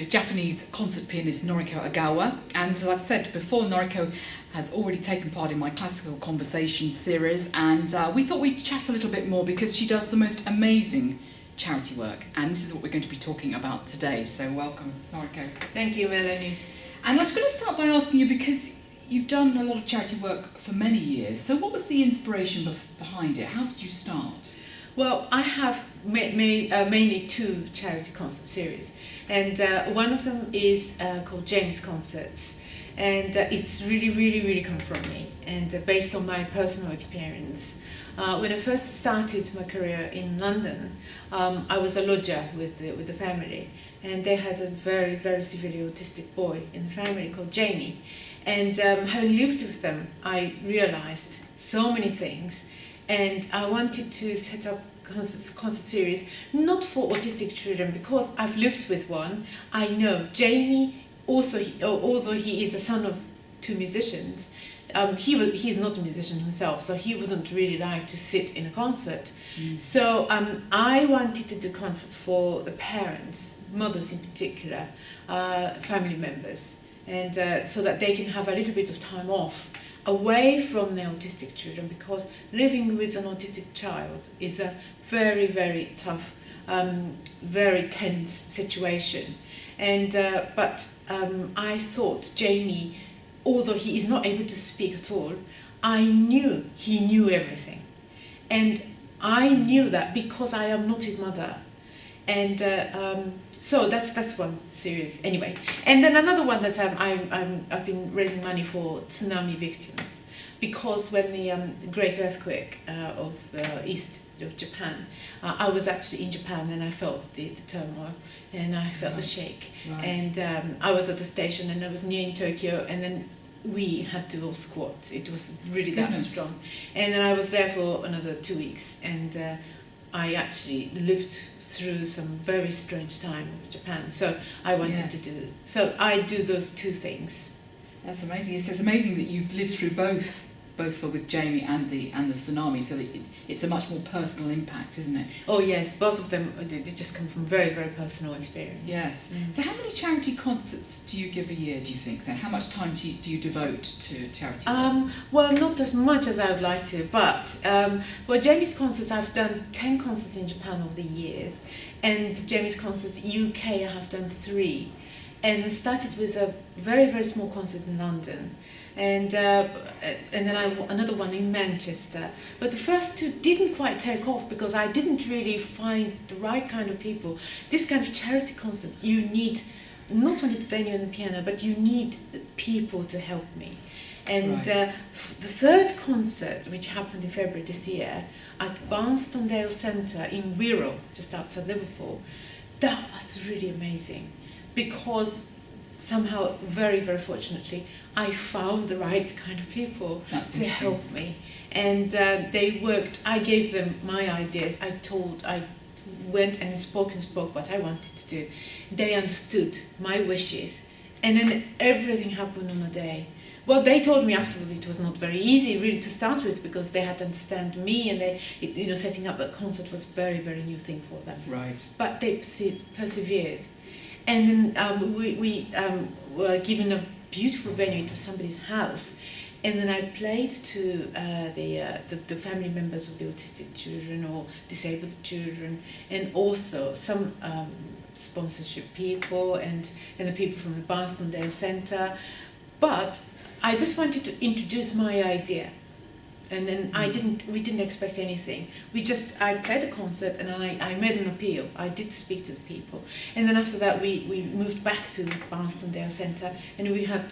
to Japanese concert pianist Noriko Ogawa. And as I've said before, Noriko has already taken part in my Classical Conversations series, and we thought we'd chat a little bit more because she does the most amazing charity work, and this is what we're going to be talking about today. So welcome, Noriko. Thank you, Melanie. And I was going to start by asking you, because you've done a lot of charity work for many years, so what was the inspiration behind it? How did you start? Well, I have mainly two charity concert series, and one of them is called Jamie's Concerts, and it's really come from me, and based on my personal experience. When I first started my career in London, I was a lodger with the family, and they had a very severely autistic boy in the family called Jamie. And having lived with them, I realized so many things, and I wanted to set up concert series, not for autistic children, because I've lived with one. I know Jamie, although he is the son of two musicians, he's not a musician himself, so he wouldn't really like to sit in a concert. So I wanted to do concerts for the parents, mothers in particular, family members, and so that they can have a little bit of time off away from their autistic children, because living with an autistic child is a very tough, very tense situation. And but I thought Jamie, although he is not able to speak at all, I knew he knew everything, and I knew that because I am not his mother. And so that's one series anyway. And then another one that I've been raising money for tsunami victims, because when the great earthquake of the east of Japan, I was actually in Japan, and I felt the turmoil, and I felt the shake. And I was at the station, and I was near in Tokyo, and then we had to all squat. It was really that strong. And then I was there for another 2 weeks, and I actually lived through some very strange time in Japan. So I wanted to do, so I do those two things. That's amazing. It's amazing that you've lived through both with Jamie and the tsunami, so that it's a much more personal impact, isn't it? Oh yes, both of them, they just come from very personal experience. Yes. So how many charity concerts do you give a year, do you think, then? How much time do you devote to charity work? Well, not as much as I would like to, but for Jamie's concerts, I've done 10 concerts in Japan over the years, and Jamie's concerts UK, I have done 3. And I started with a very small concert in London, and then another one in Manchester. But the first 2 didn't quite take off because I didn't really find the right kind of people. This kind of charity concert, you need not only the venue and the piano, but you need people to help me. And the third concert, which happened in February this year at Barnstondale Centre in Wirral, just outside Liverpool, that was really amazing, because somehow, very fortunately, I found the right kind of people to help me. And they worked, I gave them my ideas, I went and spoke what I wanted to do. They understood my wishes, and then everything happened on a day. Well, they told me afterwards it was not very easy really to start with, because they had to understand me, and setting up a concert was very new thing for them. Right. But they persevered. And then we were given a beautiful venue. It was somebody's house, and then I played to the family members of the autistic children or disabled children, and also some sponsorship people and the people from the Barnstondale Centre. But I just wanted to introduce my idea. And then we didn't expect anything. I played the concert, and I made an appeal. I did speak to the people. And then after that, we moved back to Barnstondale Centre, and we had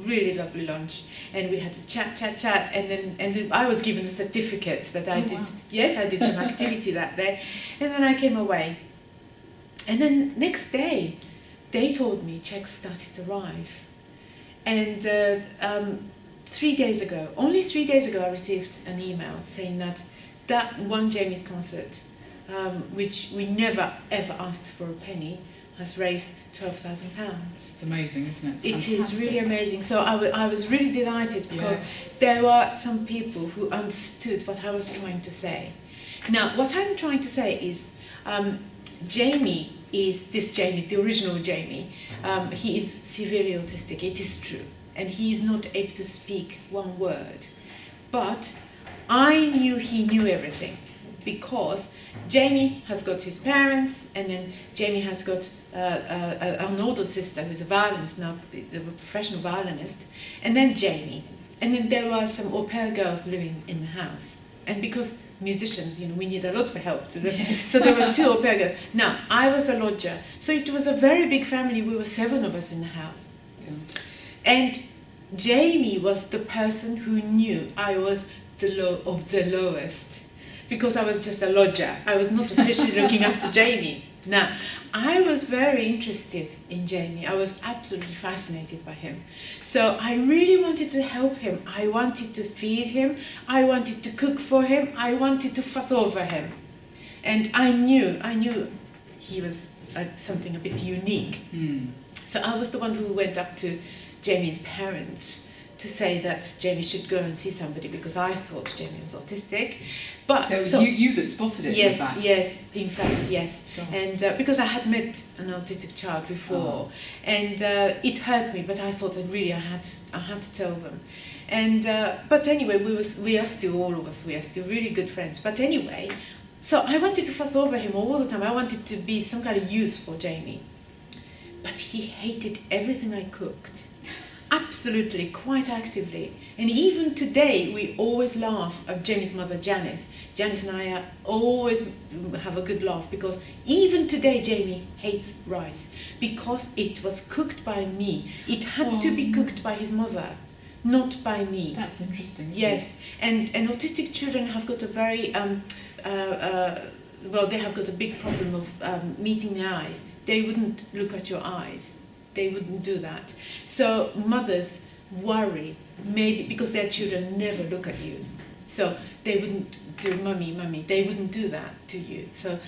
really lovely lunch, and we had to chat, and then I was given a certificate that I did. Wow. Yes, I did some activity that day. And then I came away. And then next day, they told me checks started to arrive. And 3 days ago, only 3 days ago, I received an email saying that one Jamie's concert, which we never ever asked for a penny, has raised £12,000. It's amazing, isn't it? It is really amazing. So I was really delighted, because there were some people who understood what I was trying to say. Now, what I'm trying to say is, Jamie is this Jamie, the original Jamie. He is severely autistic, it is true, and he is not able to speak one word. But I knew he knew everything, because Jamie has got his parents, and then Jamie has got an older sister who's a violinist now, a professional violinist, and then Jamie. And then there were some au pair girls living in the house. And because musicians, we need a lot of help to live. Yes. So there were 2 au pair girls. Now, I was a lodger, so it was a very big family. We were 7 of us in the house. Okay. And Jamie was the person who knew I was the lowest, because I was just a lodger. I was not officially looking after Jamie. Now, I was very interested in Jamie. I was absolutely fascinated by him. So I really wanted to help him. I wanted to feed him. I wanted to cook for him. I wanted to fuss over him. And I knew he was something a bit unique. Mm. So I was the one who went up to Jamie's parents to say that Jamie should go and see somebody, because I thought Jamie was autistic. But it was you that spotted it. Yes, in fact, yes. Gosh. And because I had met an autistic child before, and it hurt me, but I thought that really I had to tell them. And but anyway, we are still, all of us, we are still really good friends. But anyway, so I wanted to fuss over him all the time. I wanted to be some kind of use for Jamie. But he hated everything I cooked. Absolutely, quite actively. And even today, we always laugh at Jamie's mother, Janice. Janice and I always have a good laugh, because even today, Jamie hates rice, because it was cooked by me. It had to be cooked by his mother, not by me. That's interesting. Yes, and autistic children have got a very, they have got a big problem of meeting the eyes. They wouldn't look at your eyes. They wouldn't do that. So mothers worry, maybe because their children never look at you. So they wouldn't do mummy, they wouldn't do that to you. So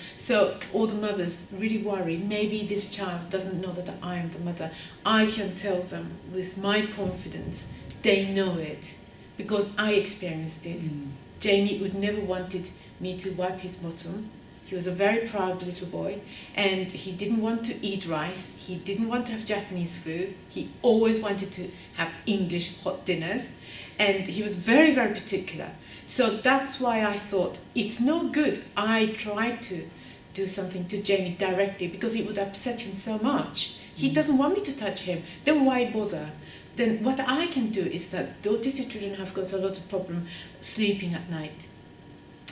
all the mothers really worry, maybe this child doesn't know that I am the mother. I can tell them with my confidence, they know it, because I experienced it. Mm. Jamie would never wanted me to wipe his bottom. He was a very proud little boy, and he didn't want to eat rice. He didn't want to have Japanese food. He always wanted to have English hot dinners, and he was very, very particular. So that's why I thought, it's no good I tried to do something to Jamie directly, because it would upset him so much. He doesn't want me to touch him. Then why bother? Then what I can do is that the autistic children have got a lot of problem sleeping at night.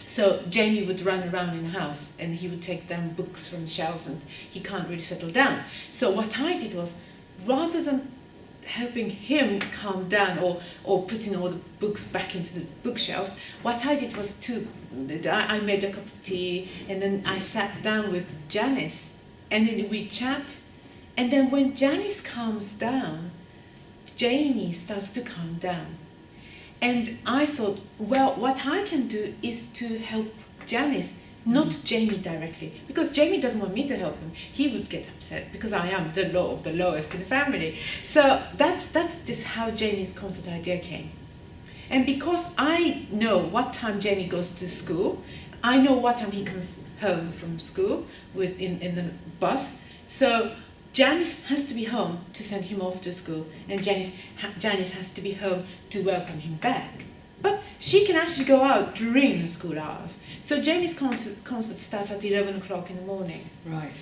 So Jamie would run around in the house, and he would take down books from the shelves, and he can't really settle down. So what I did was, rather than helping him calm down or putting all the books back into the bookshelves, what I did was I made a cup of tea, and then I sat down with Janice, and then we chat. And then when Janice calms down, Jamie starts to calm down. And I thought, well, what I can do is to help Janice, not Jamie directly, because Jamie doesn't want me to help him. He would get upset because I am the low of the lowest in the family. So that's how Jamie's concert idea came. And because I know what time Jamie goes to school, I know what time he comes home from school in the bus. So Janice has to be home to send him off to school, and Janice has to be home to welcome him back. But she can actually go out during the school hours. So Jamie's concert starts at 11 o'clock in the morning. Right.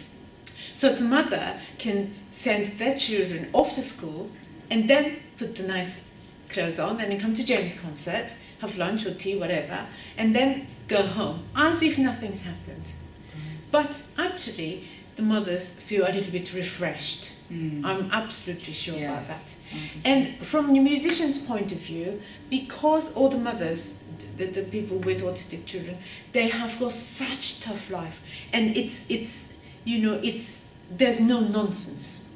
So the mother can send their children off to school, and then put the nice clothes on, and then come to Jamie's concert, have lunch or tea, whatever, and then go home, as if nothing's happened. Right. But actually, the mothers feel a little bit refreshed. Mm. I'm absolutely sure about that. And from the musician's point of view, because all the mothers, the people with autistic children, they have got such tough life, and there's no nonsense.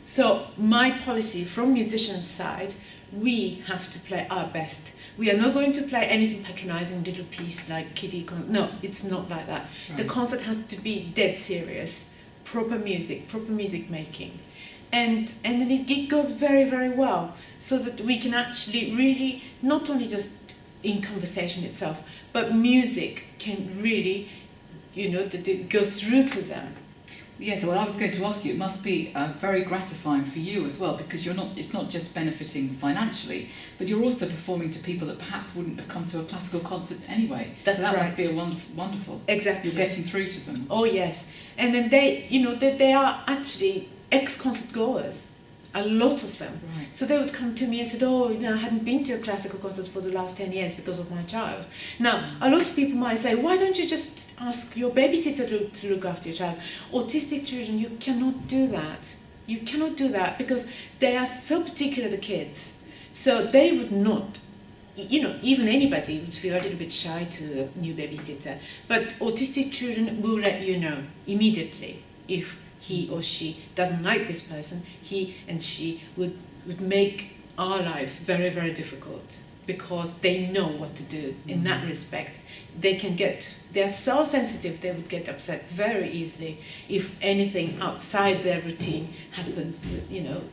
So my policy from musician's side, we have to play our best. We are not going to play anything patronizing, little piece like kiddie. No, it's not like that. Right. The concert has to be dead serious. Proper music making, and then it goes very, very well, so that we can actually really, not only just in conversation itself, but music can really, that it goes through to them. Yes, well, I was going to ask you, it must be very gratifying for you as well, because it's not just benefiting financially, but you're also performing to people that perhaps wouldn't have come to a classical concert anyway. That's so that right. must be wonderful. Exactly. You're getting through to them. Oh yes, and then they are actually ex-concert goers. A lot of them. Right. So they would come to me and said, oh, I hadn't been to a classical concert for the last 10 years because of my child. Now, a lot of people might say, why don't you just ask your babysitter to look after your child? Autistic children, you cannot do that. You cannot do that because they are so particular, the kids. So they would not, even anybody would feel a little bit shy to a new babysitter. But autistic children will let you know immediately if he or she doesn't like this person. He and she would make our lives very, very difficult because they know what to do in that respect. They are so sensitive, they would get upset very easily if anything outside their routine happens,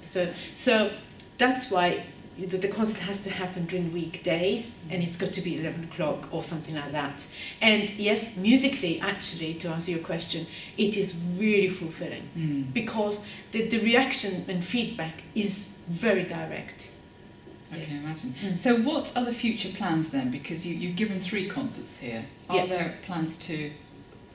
So that's why the concert has to happen during weekdays, and it's got to be 11 o'clock or something like that. And yes, musically, actually, to answer your question, it is really fulfilling because the reaction and feedback is very direct. I can imagine. So what are the future plans then? Because you've given 3 concerts here. Are there plans to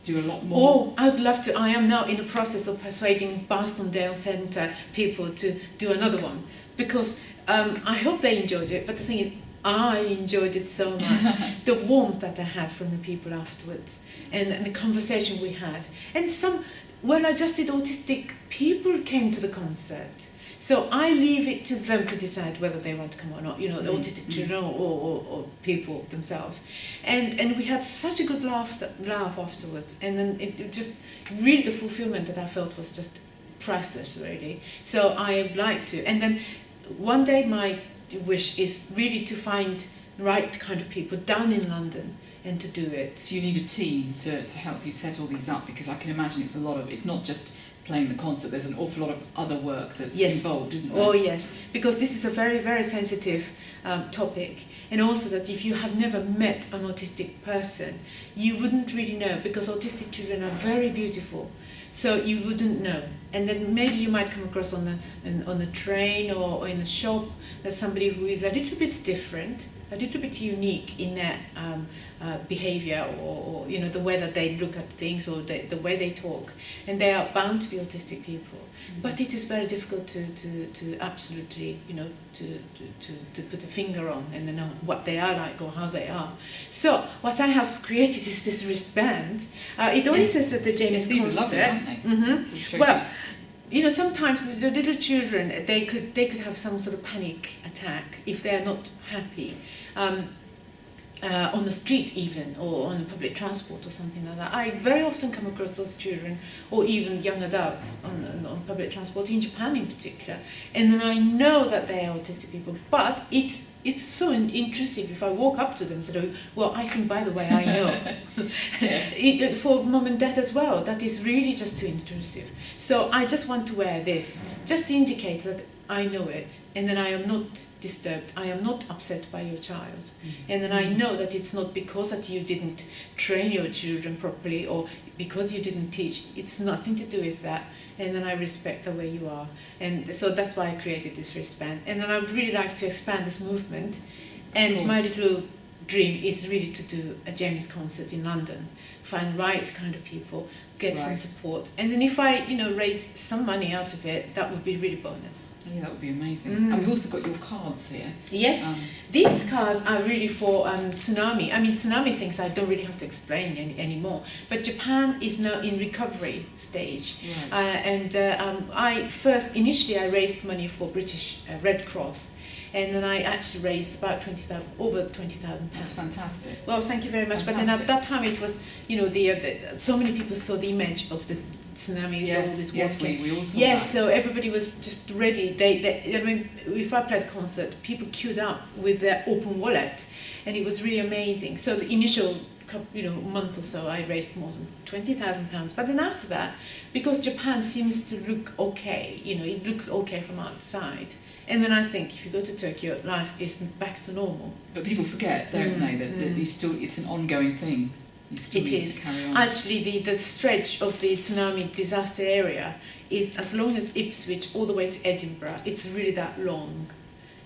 do a lot more? Oh, I would love to. I am now in the process of persuading Barstondale Centre people to do another one because I hope they enjoyed it, but the thing is, I enjoyed it so much. The warmth that I had from the people afterwards, and the conversation we had. And some well-adjusted autistic people came to the concert. So I leave it to them to decide whether they want to come or not, the autistic children or people themselves. And we had such a good laugh afterwards. And then it just, really the fulfillment that I felt was just priceless, really. So I like to. And then one day my wish is really to find the right kind of people down in London and to do it. So you need a team to help you set all these up, because I can imagine it's not just playing the concert, there's an awful lot of other work that's involved, isn't there? Oh yes, because this is a very, very sensitive topic, and also that if you have never met an autistic person, you wouldn't really know, because autistic children are very beautiful. So you wouldn't know, and then maybe you might come across on the train or in a shop as somebody who is a little bit different, a little bit unique in their behaviour or the way that they look at things or the way they talk, and they are bound to be autistic people. But it is very difficult to absolutely to put a finger on and know what they are like or how they are. So what I have created is this wristband. It only says that the James these concert. are lovely, aren't they? Mm-hmm. Well, sometimes the little children, they could have some sort of panic attack if they are not happy. On the street even, or on public transport or something like that. I very often come across those children, or even young adults on public transport, in Japan in particular, and then I know that they are autistic people, but it's so intrusive if I walk up to them and say, well, I think, by the way, I know. For mom and dad as well, that is really just too intrusive. So I just want to wear this, just to indicate that I know it, and then I am not disturbed, I am not upset by your child. And then I know that it's not because that you didn't train your children properly or because you didn't teach. It's nothing to do with that. And then I respect the way you are. And so that's why I created this wristband. And then I would really like to expand this movement. And my little dream is really to do a James concert in London, find the right kind of people, get some support, and then if I raise some money out of it, that would be really bonus. Yeah, that would be amazing. And we've also got your cards here. Yes, these cards are really for tsunami. I mean, tsunami things I don't really have to explain anymore, but Japan is now in recovery stage. And initially I raised money for British Red Cross, and then I actually raised about over 20,000 pounds. That's fantastic. Well, thank you very much. Fantastic. But then at that time it was, so many people saw the image of the tsunami, all this water. We all saw that. So everybody was just ready. I mean, if I played concert, people queued up with their open wallet, and it was really amazing. So the initial month or so, I raised more than £20,000. But then after that, because Japan seems to look okay, it looks okay from outside. And then I think if you go to Tokyo, life isn't back to normal. But people forget, don't they, that it's an ongoing thing. You still It need is. to carry on. Actually, the stretch of the tsunami disaster area is as long as Ipswich all the way to Edinburgh. It's really that long.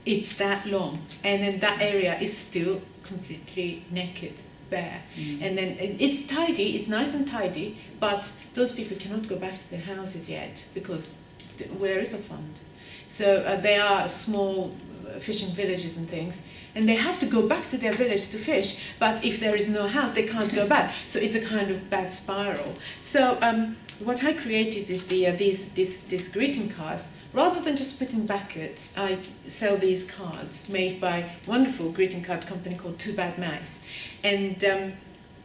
It's that long. And then that area is still completely naked, bare. And then it's tidy, it's nice and tidy, but those people cannot go back to their houses yet because where is the fund? So there are small fishing villages and things, and they have to go back to their village to fish, but if there is no house, they can't go back. So it's a kind of bad spiral. So what I created is these greeting cards. Rather than just putting buckets, I sell these cards made by a wonderful greeting card company called Two Bad Mice, and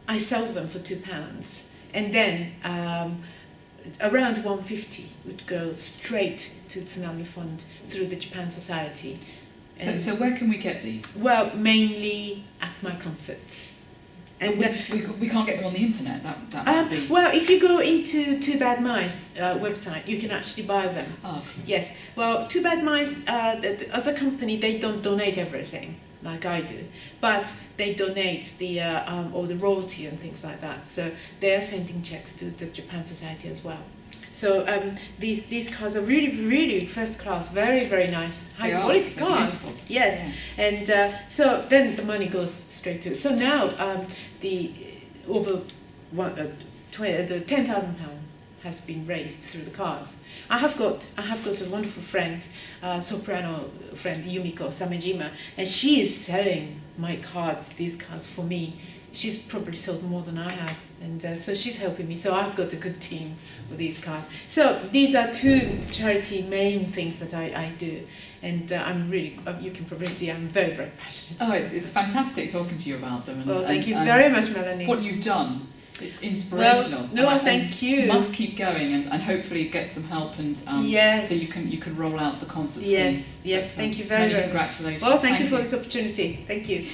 I sell them for £2, and then around 150 would go straight to Tsunami Fund through the Japan Society. So where can we get these? Well, mainly at my concerts. And we can't get them on the internet. That would be. well, if you go into Two Bad Mice website, you can actually buy them. Oh. Yes. Well, Two Bad Mice, as a company, they don't donate everything like I do, but they donate the all the royalty and things like that. So they are sending checks to the Japan Society as well. So these cars are really first class, very nice, high quality cars. Beautiful. Yes, Yeah. and so then the money goes straight to. So now the over the £10,000 has been raised through the cars. I have got a wonderful friend, soprano friend Yumiko Samejima, and she is selling my cards, these cards for me. She's probably sold more than I have, and so she's helping me. So I've got a good team with these cards. So these are two charity main things that I do, and I'm really, you can probably see I'm very passionate. Oh, it's fantastic talking to you about them. And, well, thank you very much, Melanie. What you've done, it's inspirational. Well, thank you. You must keep going, and hopefully get some help, and yes. so you can roll out the concert Yes, scheme. thank you very much. Congratulations. Well, thank you for this opportunity. Thank you.